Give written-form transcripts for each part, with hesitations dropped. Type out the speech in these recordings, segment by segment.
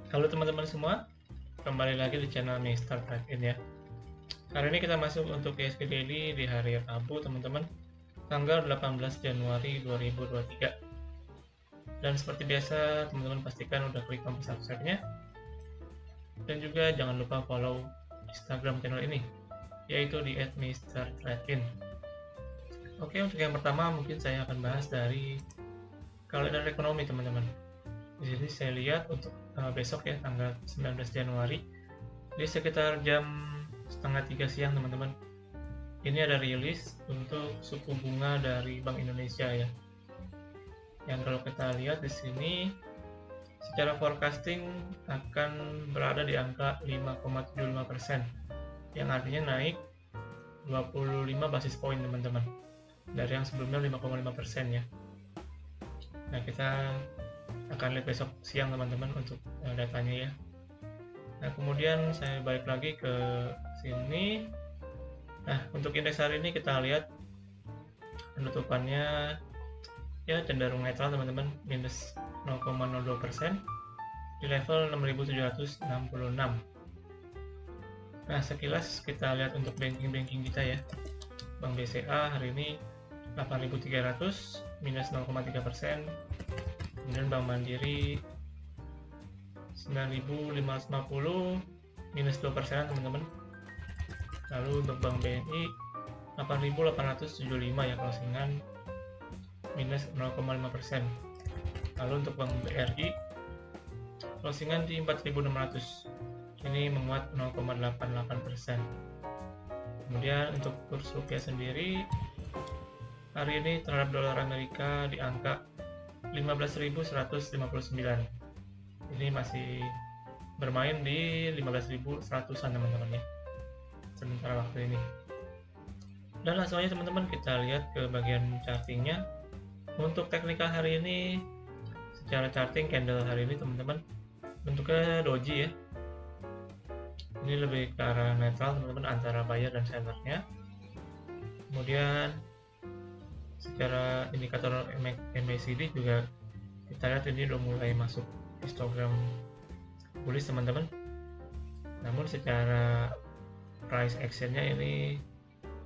Halo teman-teman semua, kembali lagi di channel Mister Trade-in ya. Hari ini kita masuk untuk ISG Daily di hari Rabu teman-teman, tanggal 18 Januari 2023. Dan seperti biasa, teman-teman pastikan udah klik tombol subscribe-nya. Dan juga jangan lupa follow Instagram channel ini, yaitu di @mistertrade-in. Oke, untuk yang pertama mungkin saya akan bahas dari kalender ekonomi teman-teman. Di sini saya lihat untuk besok ya, tanggal 19 Januari di sekitar jam setengah 3 siang teman-teman, ini ada rilis untuk suku bunga dari Bank Indonesia ya, yang kalau kita lihat di sini secara forecasting akan berada di angka 5,75%, yang artinya naik 25 basis point teman-teman, dari yang sebelumnya 5,5% ya. Nah, kita akan lihat besok siang teman-teman untuk datanya ya. Nah, kemudian saya balik lagi ke sini. Nah, untuk indeks hari ini kita lihat penutupannya ya cenderung netral teman-teman, minus 0,02% di level 6.766. Nah, sekilas kita lihat untuk banking kita ya. Bank BCA hari ini 8.300 minus 0,3%. Kemudian Bank Mandiri 9.550 minus 2% teman-teman. Lalu untuk Bank BNI 8.875 ya closingan, minus 0,5%. Lalu untuk Bank BRI closingan di 4.600, ini menguat 0,88%. Kemudian untuk kurs rupiah sendiri hari ini terhadap dolar Amerika di angka 15.159. Ini masih bermain di 15.100-an teman-teman ya, sementara waktu ini. Dan langsung aja teman-teman kita lihat ke bagian chartingnya. Untuk teknikal hari ini, secara charting candle hari ini teman-teman bentuknya doji ya. Ini lebih ke arah netral teman-teman, antara buyer dan sellernya. Kemudian secara indikator MACD juga kita lihat ini udah mulai masuk histogram bullish teman-teman. Namun secara price actionnya ini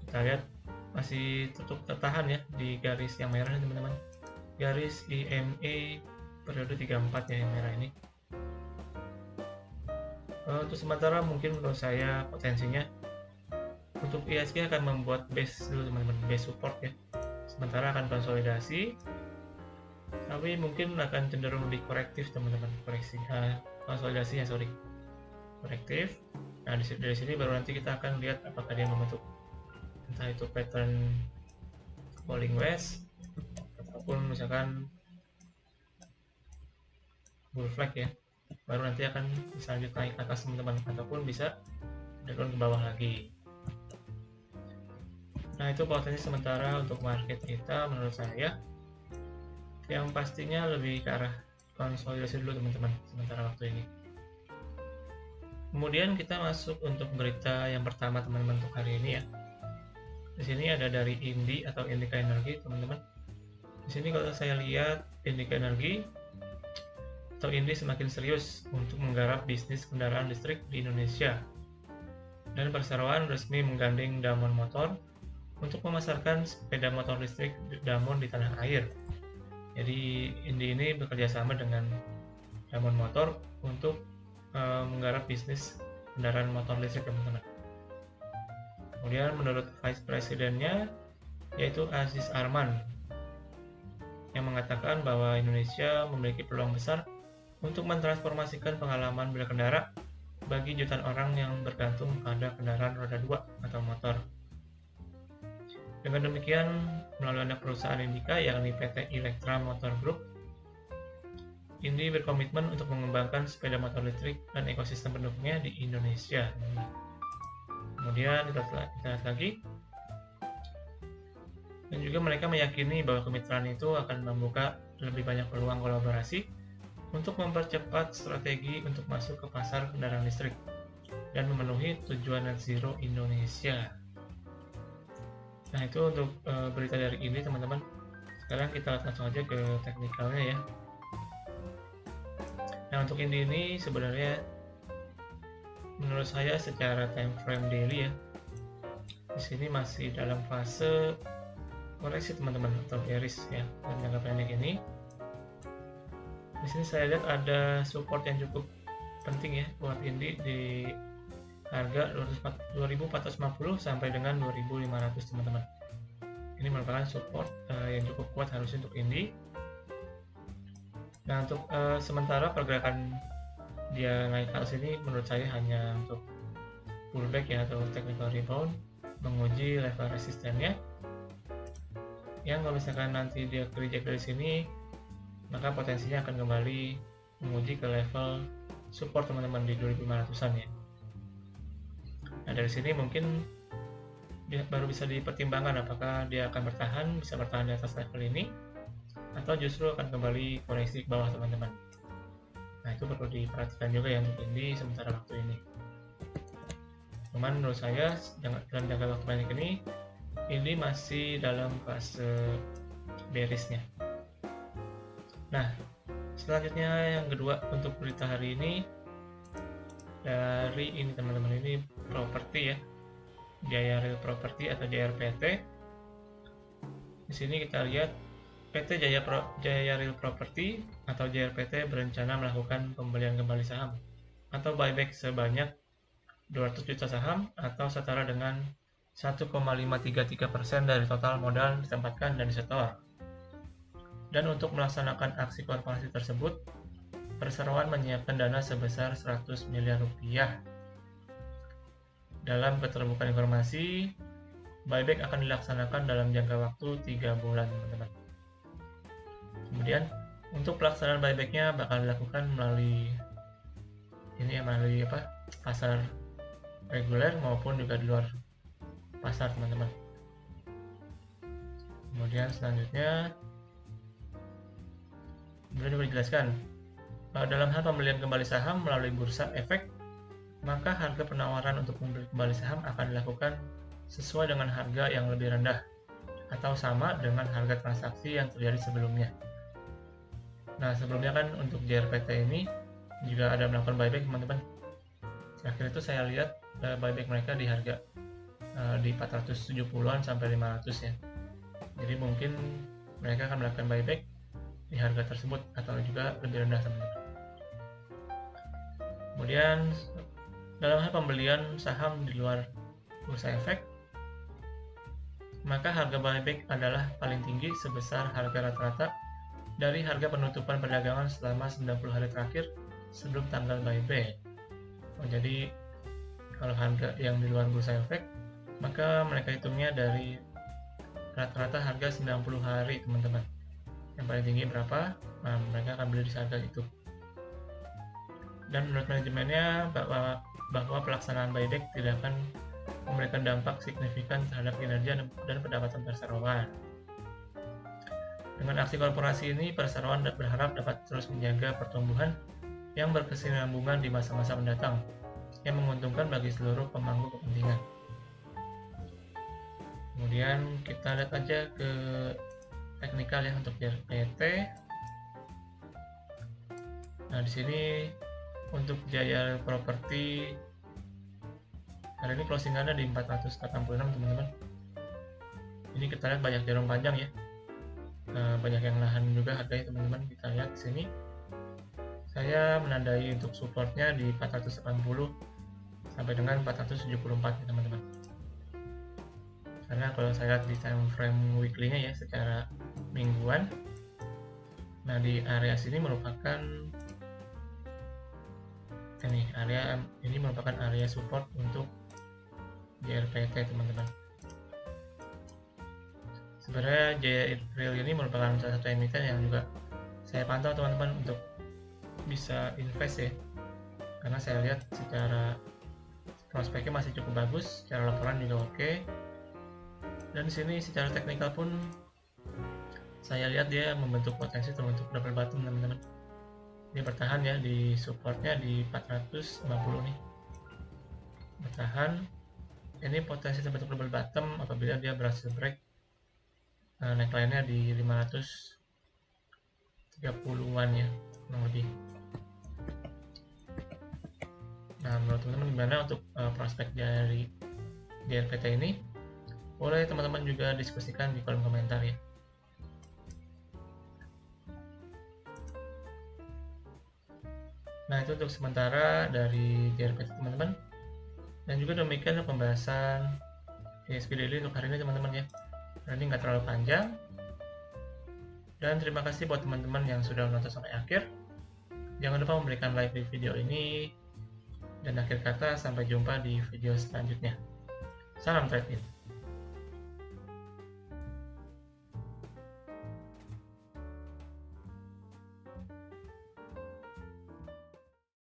kita lihat masih tetap tertahan ya di garis yang merah teman-teman, garis EMA periode 34 ya yang merah ini. Untuk sementara mungkin menurut saya potensinya untuk ISG akan membuat base dulu teman-teman, base support ya, sementara akan konsolidasi, tapi mungkin akan cenderung lebih korektif teman-teman, konsolidasinya korektif. Nah, dari sini baru nanti kita akan lihat apakah dia membentuk entah itu pattern falling wedge ataupun misalkan bull flag ya, baru nanti akan bisa lanjut naik ke atas teman-teman, ataupun bisa turun ke bawah lagi. Nah, itu potensi sementara untuk market kita menurut saya, yang pastinya lebih ke arah konsolidasi dulu teman-teman sementara waktu ini. Kemudian kita masuk untuk berita yang pertama teman-teman untuk hari ini ya. Di sini ada dari INDI atau Indika Energi teman-teman. Di sini kalau saya lihat Indika Energi atau INDI semakin serius untuk menggarap bisnis kendaraan listrik di Indonesia, dan perseroan resmi menggandeng Damon Motor untuk memasarkan sepeda motor listrik Damon di tanah air. Jadi INDI ini bekerja sama dengan Damon Motor untuk menggarap bisnis kendaraan motor listrik teman-teman. Kemudian menurut Vice Presidennya yaitu Aziz Arman, yang mengatakan bahwa Indonesia memiliki peluang besar untuk mentransformasikan pengalaman berkendara bagi jutaan orang yang bergantung pada kendaraan roda 2 atau motor. Dengan demikian, melalui anak perusahaan Indika yakni PT Electra Motor Group, INDI berkomitmen untuk mengembangkan sepeda motor listrik dan ekosistem pendukungnya di Indonesia. Kemudian kita lihat lagi, dan juga mereka meyakini bahwa kemitraan itu akan membuka lebih banyak peluang kolaborasi untuk mempercepat strategi untuk masuk ke pasar kendaraan listrik dan memenuhi tujuan net zero Indonesia. Nah, itu untuk berita dari ini teman-teman. Sekarang kita langsung aja ke teknikalnya ya. Nah, untuk ini sebenarnya menurut saya secara time frame daily ya, di sini masih dalam fase koreksi teman-teman, atau bearish ya. Dan jangka pendek ini, di sini saya lihat ada support yang cukup penting ya buat Indi di harga 2450 sampai dengan 2500 teman-teman. Ini merupakan support yang cukup kuat harusnya untuk Indi. Nah, untuk sementara pergerakan dia naik ke atas ini menurut saya hanya untuk pullback ya, atau technical rebound, menguji level resistennya. Yang kalau misalkan nanti dia reject dari sini, maka potensinya akan kembali menguji ke level support teman-teman di 2500-an ya. Nah, dari sini mungkin dia baru bisa dipertimbangkan apakah dia akan bisa bertahan di atas level ini, atau justru akan kembali koreksi ke bawah teman-teman. Nah, itu perlu diperhatikan juga ya untuk Indi sementara waktu ini. Cuman menurut saya dalam jangka waktu pendek ini, Indi masih dalam fase bearishnya. Nah, selanjutnya yang kedua untuk berita hari ini dari ini teman-teman, ini properti ya, Jaya Real Property atau JRPT. Di sini kita lihat PT Jaya Real Property atau JRPT berencana melakukan pembelian kembali saham atau buyback sebanyak 200 juta saham atau setara dengan 1,533% dari total modal ditempatkan dan disetor. Dan untuk melaksanakan aksi korporasi tersebut, perseroan menyiapkan dana sebesar 100 miliar rupiah. Dalam keterbukaan informasi, buyback akan dilaksanakan dalam jangka waktu 3 bulan, teman-teman. Kemudian, untuk pelaksanaan buybacknya bakal dilakukan melalui pasar reguler maupun juga di luar pasar, teman-teman. Kemudian selanjutnya juga dijelaskan dalam hal pembelian kembali saham melalui bursa efek, maka harga penawaran untuk membeli kembali saham akan dilakukan sesuai dengan harga yang lebih rendah atau sama dengan harga transaksi yang terjadi sebelumnya. Nah, sebelumnya kan untuk JRPT ini juga ada melakukan buyback, teman-teman. Terakhir itu saya lihat buyback mereka di harga di 470-an sampai 500 ya. Jadi mungkin mereka akan melakukan buyback di harga tersebut atau juga lebih rendah, teman-teman. Kemudian dalam hal pembelian saham di luar bursa efek, maka harga buyback adalah paling tinggi sebesar harga rata-rata dari harga penutupan perdagangan selama 90 hari terakhir sebelum tanggal buyback. Jadi kalau harga yang di luar bursa efek, maka mereka hitungnya dari rata-rata harga 90 hari, teman-teman. Yang paling tinggi berapa? Nah, mereka akan beli di harga itu. Dan menurut manajemennya bahwa pelaksanaan buyback tidak akan memberikan dampak signifikan terhadap kinerja dan pendapatan perseroan. Dengan aksi korporasi ini, perseroan berharap dapat terus menjaga pertumbuhan yang berkesinambungan di masa-masa mendatang, yang menguntungkan bagi seluruh pemangku kepentingan. Kemudian kita lihat aja ke teknikal ya untuk JRPT. Nah, di sini untuk Jaya Property hari ini closingannya di 486, teman-teman. Ini kita lihat banyak jarum panjang ya. Banyak yang nahan juga harganya, teman-teman. Kita lihat di sini. Saya menandai untuk supportnya di 480 sampai dengan 474 ya, teman-teman. Karena kalau saya lihat di time frame weekly-nya ya secara mingguan, nah di area sini merupakan ini merupakan area support untuk JRPT, teman-teman. Sebenarnya JReal ini merupakan salah satu emiten yang juga saya pantau, teman-teman, untuk bisa invest ya, karena saya lihat secara prospeknya masih cukup bagus, secara laporan juga oke. Dan di sini secara teknikal pun saya lihat dia membentuk potensi terbentuk double bottom, teman-teman. Dia bertahan ya di supportnya di 450 nih, bertahan. Ini potensi terbentuk double bottom apabila dia berhasil break neckline-nya di 530-an ya, kurang lebih. Nah, menurut teman-teman gimana untuk prospek dari JRPT ini? Boleh teman-teman juga diskusikan di kolom komentar ya. Nah, itu untuk sementara dari JRPT teman-teman. Dan juga demikian pembahasan ISP Daily untuk hari ini teman-teman ya. Ini nggak terlalu panjang. Dan terima kasih buat teman-teman yang sudah menonton sampai akhir. Jangan lupa memberikan like di video ini. Dan akhir kata, sampai jumpa di video selanjutnya. Salam trade.